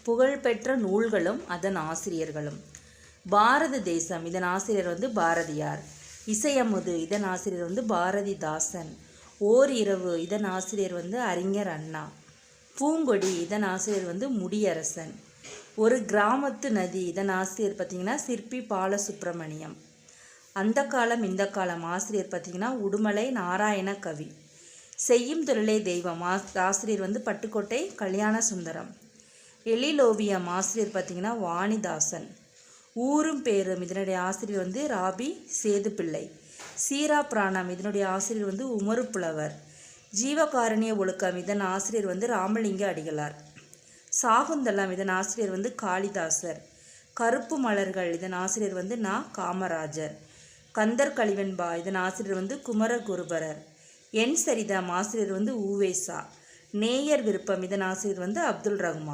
புகழ்பெற்ற நூல்களும் அதன் ஆசிரியர்களும். பாரத தேசம், இதன் ஆசிரியர் வந்து பாரதியார். இசையமுது, இதன் ஆசிரியர் வந்து பாரதிதாசன். ஓர் இரவு, இதன் ஆசிரியர் வந்து அறிஞர் அண்ணா. பூங்கொடி, இதன் ஆசிரியர் வந்து முடியரசன். ஒரு கிராமத்து நதி, இதன் ஆசிரியர் பார்த்திங்கன்னா சிற்பி பாலசுப்ரமணியம். அந்த காலம் இந்த காலம், ஆசிரியர் பார்த்திங்கன்னா உடுமலை நாராயண கவி. செய்யும் தொழிலே தெய்வம், ஆசிரியர் வந்து பட்டுக்கோட்டை கல்யாண சுந்தரம். எழிலோவியம், ஆசிரியர் பார்த்திங்கன்னா வாணிதாசன். ஊரும் பேரும், இதனுடைய ஆசிரியர் வந்து ராபி சேதுப்பிள்ளை. சீரா பிராணம், இதனுடைய ஆசிரியர் வந்து உமறு புலவர். ஜீவகாருண்ய ஒழுக்கம், இதன் ஆசிரியர் வந்து ராமலிங்க அடிகளார். சாகுந்தலம், இதன் ஆசிரியர் வந்து காளிதாசர். கருப்பு மலர்கள், இதன் ஆசிரியர் வந்து நா. காமராஜர். கந்தர் கலிவெண்பா, இதன் ஆசிரியர் வந்து குமரகுருபரர். என் சரிதம், ஆசிரியர் வந்து உவேசா. நேயர் விருப்பம், இதன் ஆசிரியர் வந்து அப்துல் ரஹ்மான்.